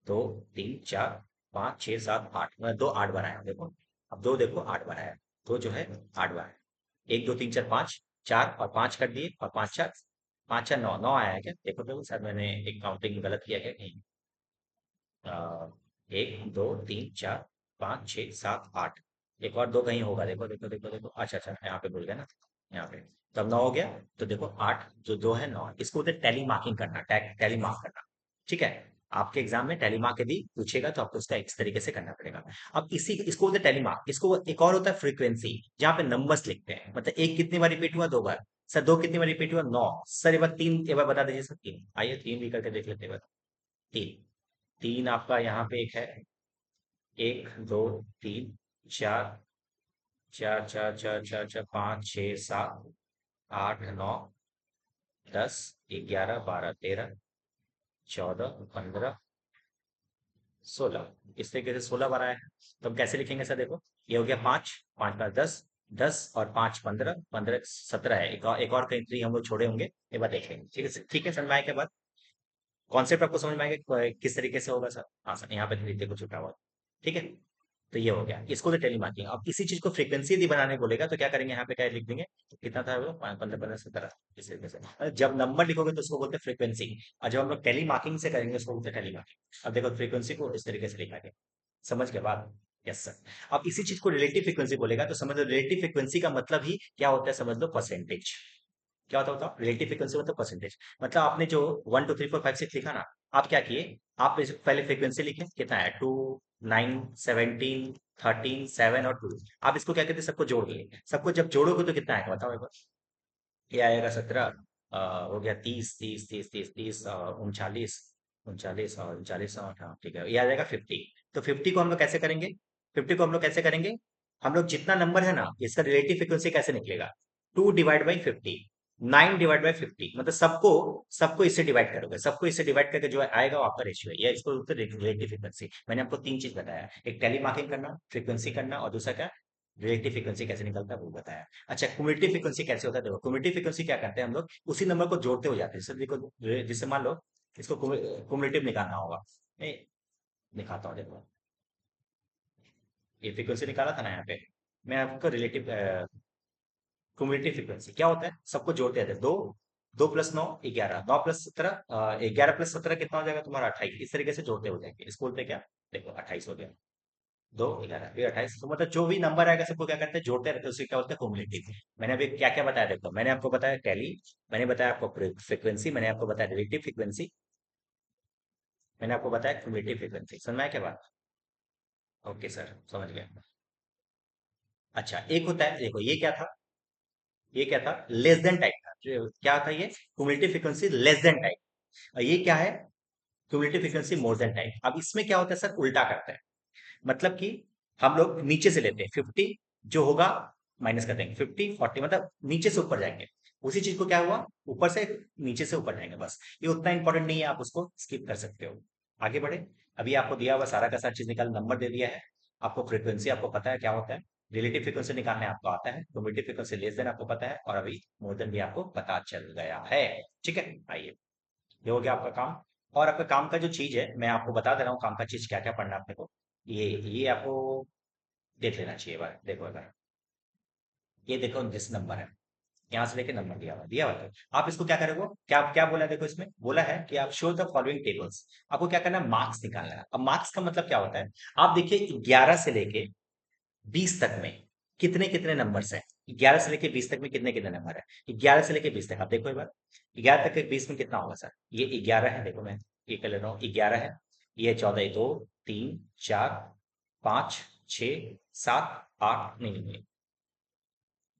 दो तीन चार पाँच छः सात आठ, मतलब दो 8 बार आया देखो। अब दो देखो 8 बार आया। दो जो है 8 बार है। एक दो तीन चार पाँच, चार और पाँच कर दिए, और पाँच चार, पाँच चार नौ, नौ आया है क्या? देखो देखो सर, मैंने एक काउंटिंग गलत किया क्या कहीं? अ, एक दो तीन चार पाँच छः सात आठ। एक और दो कहीं होगा, देखो देखो देखो देखो। अच्छा अच्छा, यहाँ पे भूल गया ना, यहाँ पे। तब नौ हो गया। तो देखो आठ जो दो है नौ, इसको बोलते टैली मार्किंग करना, टैली मार्क करना। ठीक है? आपके एग्जाम में टैली मार्क यदि पूछेगा तो आपको उसका इस तरीके से करना पड़ेगा। अब इसी इसको बोलते हैं टैली मार्क। इसको एक और होता है फ्रीक्वेंसी, जहाँ पे नंबर्स लिखते हैं, मतलब एक कितनी बार रिपीट हुआ? 2 बार। सर दो कितनी बार रिपीट हुआ? 9। सर एक बार तीन, एक बार बता दीजिए सर। तीन, आइए तीन भी करके देख लेते हैं। तीन, तीन आपका यहाँ पे एक है, एक दो तीन चार, चार चार चार चार चार पाँच छः सात आठ नौ 10 11 12 13 14 15 16, इस तरीके से 16 बार आया है। तो हम कैसे लिखेंगे सर? देखो ये हो गया पाँच, पाँच बार 10, 10 और 5 15, 15 17 है। एक और कहीं थ्री हम लोग छोड़े होंगे, एक बार देख लेंगे। ठीक है ठीक है, समझ में आए के बाद कॉन्सेप्ट आपको समझ में आएगा किस तरीके से होगा सर। हाँ सर, यहाँ पे तरीके को छुटा हुआ है। ठीक है, तो ये हो गया, इसको तो टेली मार्किंग। अब इसी चीज को फ्रीक्वेंसी यदि बनाने बोलेगा तो क्या करेंगे, यहाँ पे क्या लिख देंगे, तो कितना था वो 15 15 17, इस तरीके से। जब नंबर लिखोगे तो उसको बोलते हैं फ्रीक्वेंसी, और जब हम लोग टेली मार्किंग से करेंगे उसको बोलते हैं टेली मार्किंग। अब देखो फ्रीक्वेंसी को इस तरीके से लिखा गया, समझ के बाद। Yes sir. अब इसी चीज को रिलेटिव फ्रीक्वेंसी बोलेगा तो समझ लो रिलेटिव फ्रीक्वेंसी का मतलब ही क्या होता है, समझ लो परसेंटेज। क्या होता होता रिलेटिव फ्रीक्वेंसी मतलब परसेंटेज। मतलब आपने जो 1 2 3 4 5 6 लिखा ना, आप क्या किए, आप पहले फ्रीक्वेंसी लिखे कितना है, 2 9 17 13 7 और 2। आप इसको क्या कहते हैं, सबको जोड़ दिए। सबको जब जोड़ोगे तो कितना आएगा बताओ एक बार। ये आएगा 17, हो गया 30 30 30 30 30, 39 39 और 39 ठीक है, ये आ जाएगा 50। तो 50 को हम लोग कैसे करेंगे, 50 को हम लोग कैसे करेंगे, हम लोग जितना नंबर है ना इसका रिलेटिव फ्रिक्वेंसी कैसे निकलेगा, 2/50, 9/50, मतलब सबको सबको इससे डिवाइड करोगे, सबको इससे डिवाइड करके जो आएगा वो आपका रेशियो है, या इसको रिलेटिव फ्रिक्वेंसी। मैंने आपको तीन चीज बताया, एक टेली मार्किंग करना, फ्रीक्वेंसी करना, और दूसरा क्या, रिलेटिव फ्रिक्वेंसी कैसे निकलता है वो बताया। अच्छा, क्युमुलेटिव फ्रीक्वेंसी कैसे होता है, देखो क्युमुलेटिव फ्रीक्वेंसी क्या करते हैं हम लोग, उसी नंबर को जोड़ते हो जाते हैं। जैसे देखो, जैसे मान लो इसको क्युमुलेटिव निकालना होगा, ए, दिखाता हूँ देखो, ये फ्रीक्वेंसी निकाला था ना यहाँ पे, मैं आपको रिलेटिव क्युमुलेटिव फ्रीक्वेंसी क्या होता है, सबको जोड़ते हैं, दो, 2 + 9 11, 9 + 17, 11 + 17 कितना हो जाएगा तुम्हारा 28, इस तरीके से जोड़ते हो जाएंगे, इसको बोलते हैं क्या, देखो 28 हो गया, 2 11 फिर 28, तो मतलब जो भी नंबर आएगा सबको क्या करते हैं, जोड़ते रहते हैं, उसे क्या बोलते हैं, क्युमुलेटिव। मैंने अभी क्या क्या बताया देखो, मैंने आपको बताया टैली, मैंने बताया आपको फ्रीक्वेंसी, मैंने आपको बताया रिलेटिव फ्रीक्वेंसी, मैंने आपको बताया क्युमुलेटिव फ्रीक्वेंसी। समझ में आया क्या बात। ओके सर, समझ गया। अच्छा, एक होता है देखो, ये क्या था, ये क्या था, लेस देन टाइप था, क्या था ये, cumulative frequency less than type. और ये क्या है, cumulative frequency more than type. अब इसमें क्या होता है सर, उल्टा करते हैं। मतलब कि हम लोग नीचे से लेते हैं 50, जो होगा माइनस कर देंगे 50 40, मतलब नीचे से ऊपर जाएंगे। उसी चीज को क्या हुआ, ऊपर से नीचे से ऊपर जाएंगे, बस ये उतना इंपॉर्टेंट नहीं है, आप उसको स्किप कर सकते हो। आगे बढ़े, अभी आपको दिया हुआ सारा का सारा चीज निकाल, नंबर दे दिया है आपको, फ्रीक्वेंसी आपको पता है क्या होता है, रिलेटिव फ्रीक्वेंसी निकालने आपको आता है, क्युमुलेटिव फ्रीक्वेंसी लेस देन आपको पता है, और अभी मोर देन भी आपको पता चल गया है। ठीक है, आइए, ये हो गया आपका काम। और आपका काम का जो चीज है मैं आपको बता दे रहा हूँ, काम का चीज क्या क्या पढ़ना है अपने को। ये आपको देख लेना चाहिए बार, देखो अगर ये देखो जिस नंबर है, यहाँ से लेके नंबर दिया हुआ है, तो आप इसको क्या करोगे, क्या क्या बोला है देखो, इसमें बोला है कि आप शो द फॉलोइंग टेबल्स। आपको क्या करना है, मार्क्स निकालना है। अब मार्क्स का मतलब क्या होता है, आप देखिए 11 से लेके 20 तक में कितने कितने नंबर्स हैं, 11 से लेके 20 तक में कितने कितने नंबर है, 11 से लेके 20 तक आप देखो एक बार, 11 तक के 20 में कितना होगा सर, ये 11 है, देखो मैं ये कर ले रहा हूँ, 11 है, ये 14, ये 2 3 4 5 6 7 8, नहीं नहीं नहीं,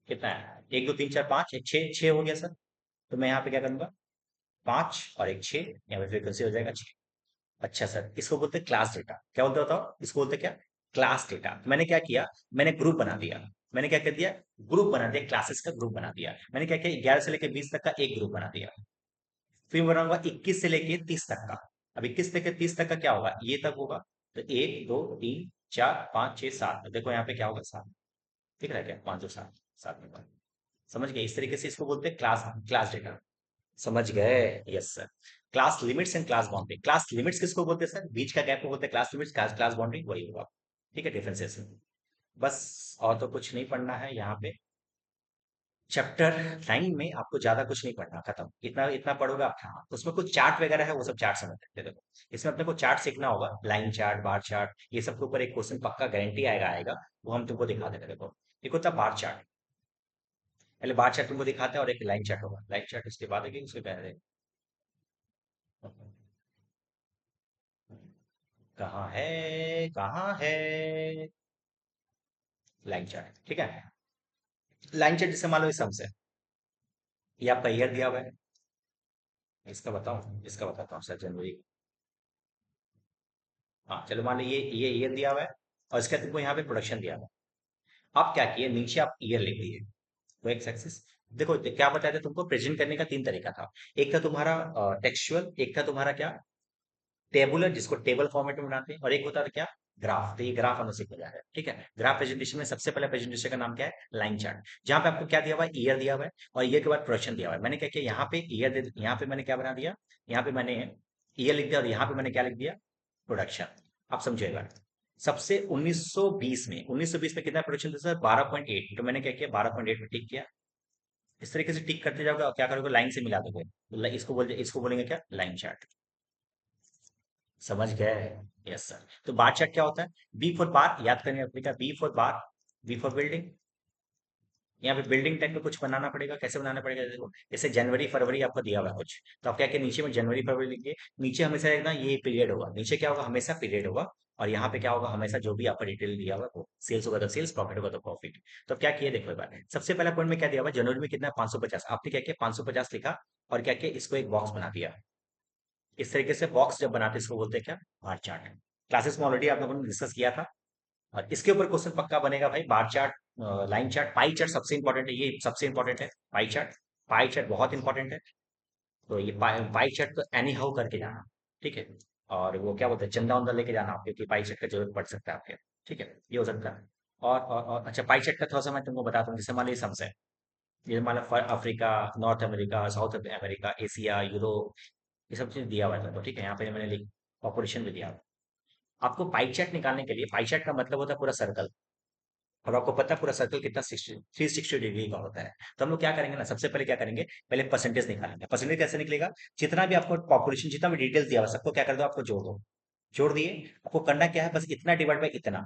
कितना है, 1 2 3 4 5, एक छः, छः हो गया सर। तो मैं यहाँ पे क्या करूंगा, 5 और एक 6, यहाँ पे फ्रीक्वेंसी हो जाएगा 6। अच्छा सर, इसको बोलते हैं क्लास डेटा, क्या बोलते बताओ, इसको बोलते हैं क्या, क्लास डेटा। तो मैंने क्या किया, मैंने ग्रुप बना दिया, मैंने क्या कर दिया, ग्रुप बना दिया, क्लासेस का ग्रुप बना दिया। मैंने क्या किया, 11 से लेकर 20 तक का एक ग्रुप बना दिया, फिर बनाऊंगा 21 से लेके 30 तक का। अब 21 से लेकर 30 तक का क्या होगा, ये तक होगा, तो 1 2 3 4 5 6 7, देखो यहाँ पे क्या होगा, 7, दिख रहा है क्या, 5 2 7, 7 नंबर। समझ गए, इस तरीके से इसको बोलते हैं क्लास, क्लास डेटा। समझ गए, yes sir. Class limits and class boundary, class limits किसको बोलते हैं सर, बीच का गैप को बोलते हैं class limits, class class boundary वही होगा। ठीक है, डिफरेंशिएशन। बस, और तो कुछ नहीं पढ़ना है यहाँ पे। चैप्टर 9 में आपको ज्यादा कुछ नहीं पढ़ना, खत्म, इतना इतना पढ़ोगे आप। हाँ, उसमें कुछ चार्ट वगैरह है, वो सब चार्ट समझ सकते हैं। देखो, इसमें अपने को चार्ट सीखना होगा, लाइन चार्ट, बार चार्ट, ये सब के ऊपर एक क्वेश्चन पक्का गारंटी आएगा आएगा, वो हम तुमको दिखा देंगे। देखो, एक होता है बार चार्ट, पहले बार चार्ट तुमको दिखाते हैं, और एक लाइन चार्ट होगा, लाइन चार्ट उसके बाद है, उसके पहले। कहाँ है, कहाँ है, लाइन चार्ट, ठीक है। लाइन चार्ट जैसे मान लो इस सम से, ये आपका ईयर दिया हुआ है, इसका बताऊं, इसका बताता हूँ सर, जनवरी। हाँ चलो, मान लो ये ईयर दिया हुआ है, और इसका तुमको यहाँ पे प्रोडक्शन दिया हुआ है। आप क्या किए, नीचे आप ईयर लिख दिए, वो एक्स एक्सिस। देखो क्या बताया था तुमको, प्रेजेंट करने का तीन तरीका था। एक था तुम्हारा टेक्सचुअल, एक था तुम्हारा क्या, टेबुलर, जिसको टेबल फॉर्मेट में बनाते हैं, और एक होता था क्या, ग्राफ, तो ये ग्राफ हम सीखने जा रहे हैं, ठीक है। ग्राफ प्रेजेंटेशन में सबसे पहले प्रेजेंटेशन का नाम क्या है? Line chart. जहां पे आपको क्या दिया हुआ है? ईयर दिया हुआ है, और ईयर के बाद प्रोडक्शन दिया हुआ है। मैंने क्या किया, यहाँ पे ईयर दे, यहाँ पे मैंने क्या बना दिया, यहाँ पे मैंने ईयर लिख दिया, और यहाँ पे मैंने क्या लिख दिया? प्रोडक्शन। आप समझिएगा, सबसे 1920 में कितना प्रोडक्शन था सर? 12.8। तो मैंने क्या किया, 12.8 में टिक किया। इस तरीके से टिक करते जाओगे और क्या करोगे, लाइन से मिला दोगे, तो इसको बोलेंगे क्या? Line chart. समझ गए? Yes sir. तो बार चार्ट क्या होता है? बी फॉर बार, याद करेंगे अपने का, B for bar, B for building. यहाँ पे बिल्डिंग टाइप में कुछ बनाना पड़ेगा। कैसे बनाना पड़ेगा? देखो, जैसे जनवरी फरवरी आपको दिया हुआ है कुछ, तो आप क्या क्या नीचे में जनवरी फरवरी लिखिए। नीचे हमेशा देखना ये पीरियड होगा, नीचे क्या होगा? हमेशा पीरियड होगा। और यहाँ पे क्या होगा? हमेशा जो भी आपका डिटेल दिया हुआ है वो सेल्स होगा तो सेल्स, प्रॉफिट होगा तो प्रॉफिट। तो अब क्या किया देखो एक बार, सबसे पहला पॉइंट में क्या दिया हुआ है? जनवरी में कितना? 550। आपने क्या किया? 550 लिखा, और क्या किया? इसको एक बॉक्स बना दिया। इस तरीके से बॉक्स जब बनाते हैं इसको बोलते हैं क्या? Bar chart. क्लासेस में ऑलरेडी आप लोगों ने डिस्कस किया था। और इसके ऊपर क्वेश्चन पक्का बनेगा भाई, bar chart, line chart, pie chart सबसे इंपॉर्टेंट है, ये सबसे इंपॉर्टेंट है पाई चार्ट। पाई चार्ट बहुत इंपॉर्टेंट है। तो ये पाई चार्ट तो एनी हाउ करके जाना, ठीक है। और वो क्या बोलते हैं, चंदा उंदा लेके जाना आप, क्योंकि पाई चार्ट का जरूरत पड़ सकता है आपके, ठीक है। ये हो सकता है। और अच्छा, पाई चार्ट का थोड़ा सा मैं तुमको बताता हूँ। जैसे मान लीजिए सम्स है, ये मान लो Africa, North America, South America, Asia, Europe, ये सब चीज दिया हुआ है तो, ठीक है। यहाँ पे मैंने लिख पॉपुलेशन भी दिया हुआ है। आपको पाई चार्ट निकालने के लिए, पाई चार्ट का मतलब होता है पूरा सर्कल। और आपको पता है पूरा सर्कल कितना 360 डिग्री का होता है। तो हम लोग क्या करेंगे ना, सबसे पहले क्या करेंगे, पहले परसेंटेज निकालेंगे। परसेंटेज कैसे निकलेगा? जितना भी आपको पॉपुलेशन, जितना भी डिटेल्स दिया हुआ है, सबको क्या कर दो, आपको जोड़ दो। जोड़ दिए। आपको करना क्या है, बस इतना डिवाइड बाई इतना,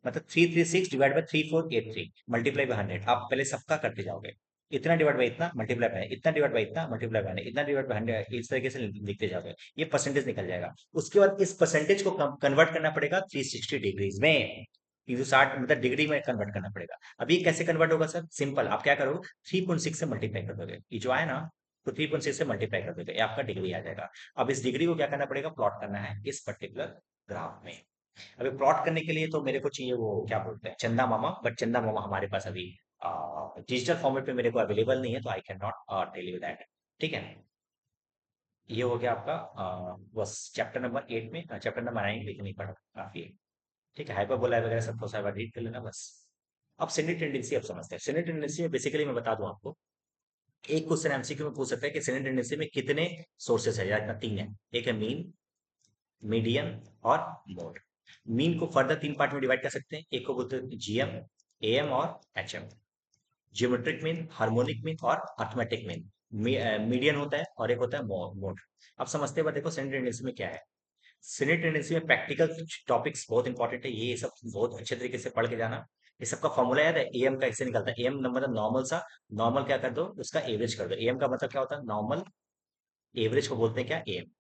मतलब 336 डिवाइड बाई 3483 मल्टीप्लाई बाई 100। आप पहले सबका करते जाओगे, इतना डिवाइड बाई इतना मल्टीप्लाई बाई इतना डिवाइड बाई इतना मल्टीप्लाई बाई इतना डिवाइड बाई 100, इस तरीके से लिखते जाओगे। ये परसेंटेज निकल जाएगा। उसके बाद इस परसेंटेज को कन्वर्ट करना पड़ेगा 360 डिग्रीज में, 360 मतलब डिग्री में कन्वर्ट करना पड़ेगा। अब ये कैसे कन्वर्ट होगा सर? सिंपल, आप क्या करोगे, 3.6 से मल्टीप्लाई कर दोगे, ये जो आए ना, तो 3.6 से मल्टीप्लाई कर दोगे, ये आपका डिग्री आ जाएगा। अब इस डिग्री को क्या करना पड़ेगा, प्लॉट करना है इस पर्टिकुलर ग्राफ में। अभी प्लॉट करने के लिए तो मेरे को चाहिए वो क्या बोलते हैं, चंदा मामा, बट चंदा मामा हमारे पास अभी डिजिटल फॉर्मेट में मेरे को अवेलेबल नहीं है, तो I can not tell you that, ठीक है। ये हो गया आपका बस चैप्टर नंबर 8 में, चैप्टर नंबर 9 लेकिन नहीं पढ़ा काफी है, ठीक है। हाइपरबोला वगैरह सब तो सारा रीड कर लेना बस। अब सेंडिंग टेंडेंसी अब समझते हैं। सेंडिंग टेंडेंसी में बेसिकली मैं बता दूं आपको, एक क्वेश्चन एमसीक्यू में पूछ सकता है कि सेंडिंग टेंडेंसी में कितने सोर्सेस है, या इतना 3 है। एक है मीन, मीडियन और मोड। मीन को फर्दर 3 पार्ट में डिवाइड कर सकते हैं, एक को बोलते हैं जीएम, एएम और HM. Geometric mean, harmonic mean और अर्थमेटिक मीन। मीडियन होता है और एक होता है मोड। अब समझते हैं, देखो सेंडिंग टेंडेंसी में क्या है। सेनेट टेंडेंसी में प्रैक्टिकल टॉपिक्स बहुत इंपॉर्टेंट है, ये सब बहुत अच्छे तरीके से पढ़ के जाना। ये सबका फॉर्मूला याद है, एएम का ऐसे निकलता है। एएम मतलब नॉर्मल सा, नॉर्मल क्या कर दो, उसका एवरेज कर दो। एएम का मतलब क्या होता है, नॉर्मल, एवरेज को बोलते हैं क्या, एएम।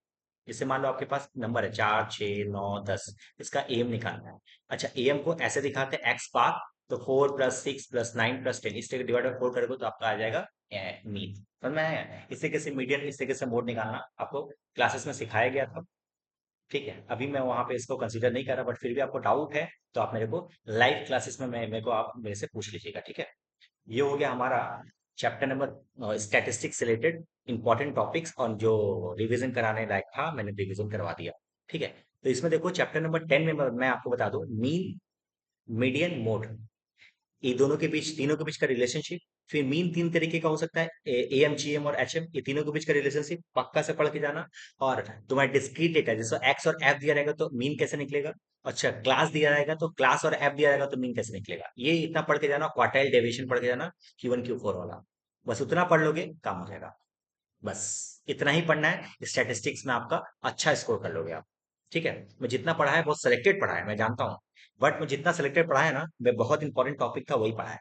जैसे मान लो आपके पास नंबर है 4, 6, 9, 10, इसका एम निकालना है। अच्छा, एम को ऐसे दिखाते हैं एक्स बार, तो 4 + 6 + 9 + 10, इस तरह डिवाइड बाई 4 करोगे तो आपका आ जाएगा मीन। समझ में आया? इस तरीके से मीडियन, इस तरीके से मोड निकालना आपको क्लासेस में सिखाया गया था, ठीक है। अभी मैं वहां पे इसको कंसीडर नहीं कर रहा, बट फिर भी आपको डाउट है तो आप मेरे को लाइव क्लासेस में मेरे को आप मेरे से पूछ लीजिएगा, ठीक है। ये हो गया हमारा चैप्टर नंबर स्टैटिस्टिक्स से रिलेटेड इंपॉर्टेंट टॉपिक्स, और जो रिवीजन कराने लायक था मैंने रिवीजन करवा दिया, ठीक है। तो इसमें देखो चैप्टर नंबर 10 में मैं आपको बता दूं, मीन, मीडियन, मोड, ये दोनों के बीच, तीनों के बीच का रिलेशनशिप। फिर मीन 3 तरीके का हो सकता है, एएम, जीएम और एचएम, ये तीनों के बीच का रिलेशनशिप पक्का से पढ़ के जाना। और तुम्हारा डिस्क्रीट डेटा, जैसे एक्स और एफ दिया रहेगा तो मीन कैसे निकलेगा। अच्छा, क्लास दिया रहेगा तो क्लास और एफ दिया रहेगा तो मीन कैसे निकलेगा, ये इतना पढ़ के जाना। क्वार्टाइल डेविएशन पढ़ के जाना, Q1 Q4 वाला, बस उतना पढ़ लोगे काम हो जाएगा। बस इतना ही पढ़ना है, स्टैटिस्टिक्स में आपका अच्छा स्कोर कर लोगे आप, ठीक है। मैं जितना पढ़ा है बहुत सेलेक्टेड पढ़ा है, मैं जानता हूँ, बट मैं जितना सेलेक्टेड पढ़ा है ना, मैं बहुत इंपॉर्टेंट टॉपिक था वही पढ़ा है,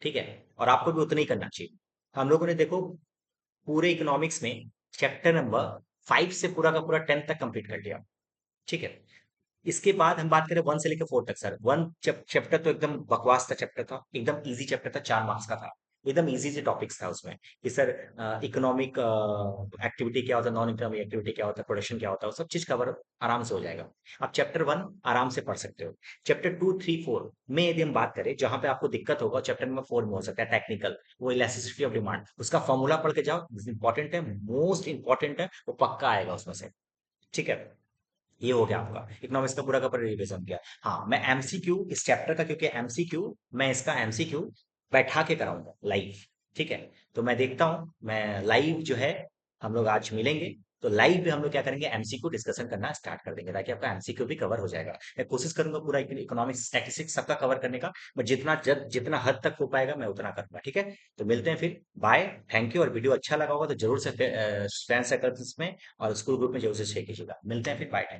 ठीक है। और आपको भी उतना ही करना चाहिए। हम लोगों ने देखो पूरे इकोनॉमिक्स में चैप्टर नंबर 5 से पूरा का पूरा 10 तक कंप्लीट कर लिया, ठीक है। इसके बाद हम बात करें 1 से लेकर 4 तक, सर 1 चैप्टर तो एकदम बकवास था, चैप्टर था एकदम इजी, चैप्टर था 4 मार्क्स का था, एकदम इजी से टॉपिक्स था उसमें कि सर इकोनॉमिक एक्टिविटी क्या होता है, नॉन इकोनॉमिक एक्टिविटी क्या होता है, प्रोडक्शन क्या होता है, वो सब चीज कवर आराम से हो जाएगा। आप चैप्टर 1 आराम से पढ़ सकते हो। चैप्टर 2, 3, 4 में यदि हम बात करें, जहां पे आपको दिक्कत होगा चैप्टर नंबर 4 में हो सकता है टेक्निकल, वो इलास्टिसिटी ऑफ डिमांड, उसका फॉर्मूला पढ़ के जाओ, इंपॉर्टेंट है, मोस्ट इंपॉर्टेंट है, वो पक्का आएगा उसमें से, ठीक है। ये हो गया आपका इकोनॉमिक्स का पूरा रिविजन किया। हाँ, मैं एमसीक्यू इस चैप्टर का, क्योंकि एमसीक्यू मैं इसका एमसीक्यू बैठा के कराऊंगा लाइव। ठीक है, तो मैं देखता हूँ, मैं लाइव जो है हम लोग आज मिलेंगे, तो लाइव में हम लोग क्या करेंगे, एमसीक्यू डिस्कशन करना स्टार्ट कर देंगे, ताकि आपका एमसीक्यू भी कवर हो जाएगा। मैं कोशिश करूंगा पूरा इकोनॉमिक्स स्टैटिस्टिक्स सबका कवर करने का, बट जितना हद तक हो पाएगा मैं उतना करूंगा। ठीक है, तो मिलते हैं फिर, बाय। Thank you. और वीडियो अच्छा लगा होगा तो जरूर से फ्रेंड सर्कल्स में और स्कूल ग्रुप में जरूर से शेयर कीजिएगा। मिलते हैं फिर, बाय।